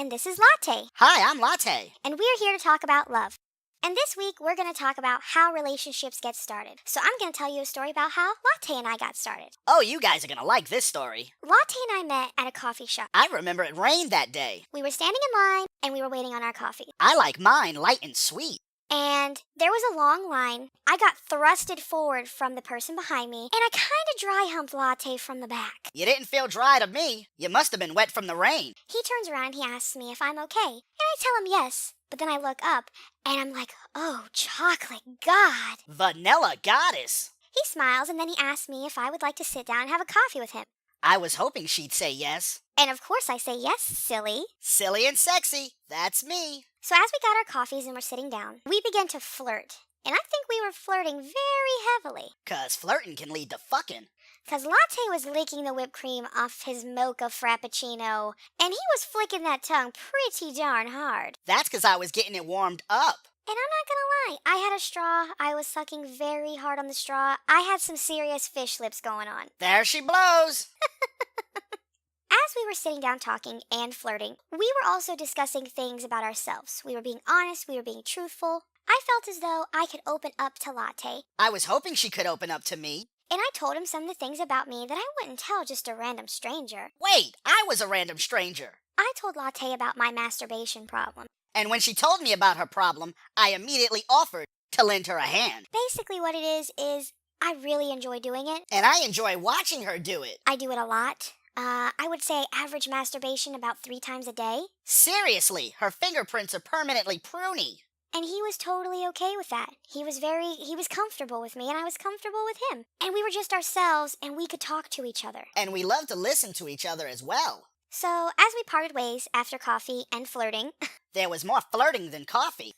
And this is Latte. Hi, I'm Latte. And we're here to talk about love. And this week, we're going to talk about how relationships get started. So I'm going to tell you a story about how Latte and I got started. Oh, you guys are gonna like this story. Latte and I met at a coffee shop. I remember it rained that day. We were standing in line, and we were waiting on our coffee. I like mine light and sweet. And there was a long line. I got thrusted forward from the person behind me, and I kind of dry humped Latte from the back. You didn't feel dry to me. You must have been wet from the rain. He turns around and he asks me if I'm okay, and I tell him yes. But then I look up, and I'm like, oh, chocolate god. Vanilla goddess. He smiles, and then he asks me if I would like to sit down and have a coffee with him. I was hoping she'd say yes. And of course I say yes, silly. Silly and sexy. That's me. So as we got our coffees and were sitting down, we began to flirt. And I think we were flirting very heavily. 'Cause flirting can lead to fucking. Because Latte was licking the whipped cream off his mocha frappuccino, and he was flicking that tongue pretty darn hard. That's 'cause I was getting it warmed up. And I'm not gonna lie, I had a straw, I was sucking very hard on the straw, I had some serious fish lips going on. There she blows. As we were sitting down talking and flirting, we were also discussing things about ourselves. We were being honest, we were being truthful. I felt as though I could open up to Latte. I was hoping she could open up to me. And I told him some of the things about me that I wouldn't tell just a random stranger. Wait, I was a random stranger. I told Latte about my masturbation problem. And when she told me about her problem, I immediately offered to lend her a hand. Basically what it is I really enjoy doing it. And I enjoy watching her do it. I do it a lot. I would say average masturbation about 3 times a day. Seriously, her fingerprints are permanently pruny. And he was totally okay with that. He was comfortable with me, and I was comfortable with him. And we were just ourselves, and we could talk to each other. And we love to listen to each other as well. So, as we parted ways after coffee and flirting, There was more flirting than coffee.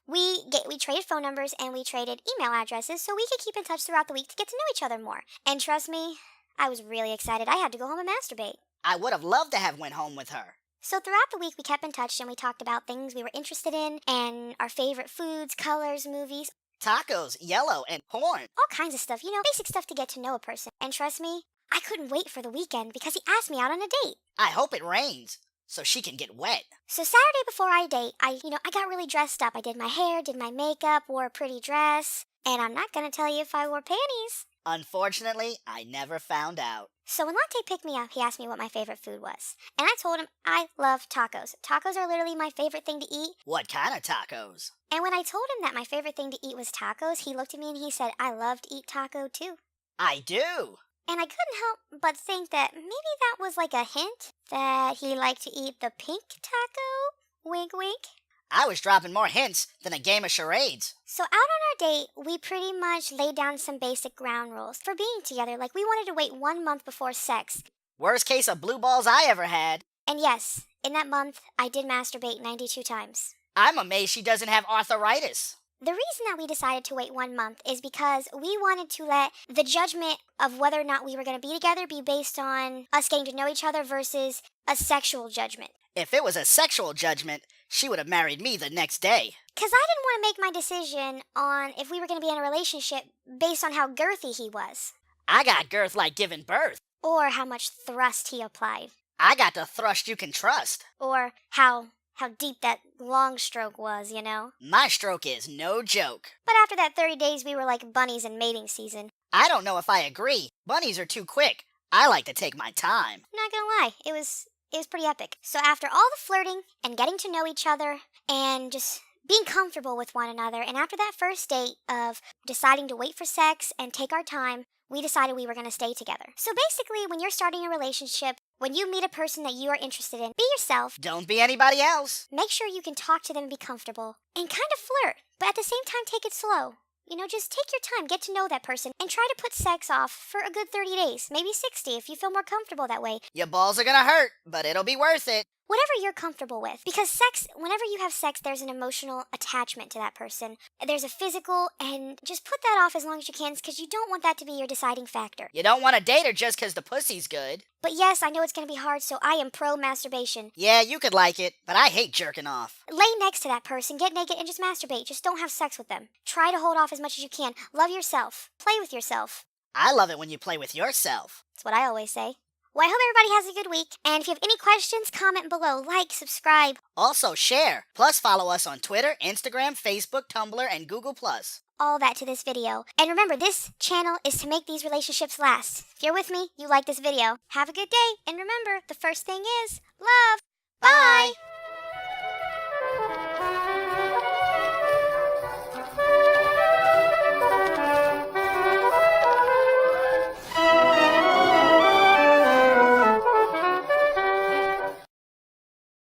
we traded phone numbers and we traded email addresses so we could keep in touch throughout the week to get to know each other more. And trust me, I was really excited. I had to go home and masturbate. I would have loved to have went home with her. So throughout the week, we kept in touch and we talked about things we were interested in and our favorite foods, colors, movies, Tacos, yellow, and porn. all kinds of stuff, basic stuff to get to know a person. And trust me, I couldn't wait for the weekend because he asked me out on a date. I hope it rains so she can get wet. So Saturday before our date, I got really dressed up. I did my hair, did my makeup, wore a pretty dress, and I'm not going to tell you if I wore panties. Unfortunately, I never found out. So when Latte picked me up, he asked me what my favorite food was. And I told him I love tacos. Tacos are literally my favorite thing to eat. What kind of tacos? And when I told him that my favorite thing to eat was tacos, he looked at me and he said, I love to eat taco too. I do. And I couldn't help but think that maybe that was like a hint that he liked to eat the pink taco. Wink, wink. I was dropping more hints than a game of charades. So out on our date, we pretty much laid down some basic ground rules for being together. Like we wanted to wait 1 month before sex. Worst case of blue balls I ever had. And yes, in that month, I did masturbate 92 times. I'm amazed she doesn't have arthritis. The reason that we decided to wait 1 month is because we wanted to let the judgment of whether or not we were going to be together be based on us getting to know each other versus a sexual judgment. If it was a sexual judgment, she would have married me the next day. Because I didn't want to make my decision on if we were going to be in a relationship based on how girthy he was. I got girth like giving birth. Or how much thrust he applied. I got the thrust you can trust. Or how deep that long stroke was, My stroke is no joke. But after that 30 days, we were like bunnies in mating season. I don't know if I agree. Bunnies are too quick. I like to take my time. Not gonna lie, it was pretty epic. So after all the flirting and getting to know each other and just being comfortable with one another, and after that first date of deciding to wait for sex and take our time, we decided we were going to stay together. So basically, when you're starting a relationship, when you meet a person that you are interested in, be yourself. Don't be anybody else. Make sure you can talk to them and be comfortable. And kind of flirt, but at the same time, take it slow. Just take your time, get to know that person, and try to put sex off for a good 30 days, maybe 60 if you feel more comfortable that way. Your balls are gonna hurt, but it'll be worth it. Whatever you're comfortable with. Because whenever you have sex, there's an emotional attachment to that person. There's a physical, and just put that off as long as you can, because you don't want that to be your deciding factor. You don't want to date her just because the pussy's good. But yes, I know it's going to be hard, so I am pro-masturbation. Yeah, you could like it, but I hate jerking off. Lay next to that person, get naked, and just masturbate. Just don't have sex with them. Try to hold off as much as you can. Love yourself. Play with yourself. I love it when you play with yourself. That's what I always say. Well, I hope everybody has a good week. And if you have any questions, comment below, like, subscribe. Also share. Plus follow us on Twitter, Instagram, Facebook, Tumblr, and Google+. All that to this video. And remember, this channel is to make these relationships last. If you're with me, you like this video. Have a good day. And remember, the first thing is love. Bye.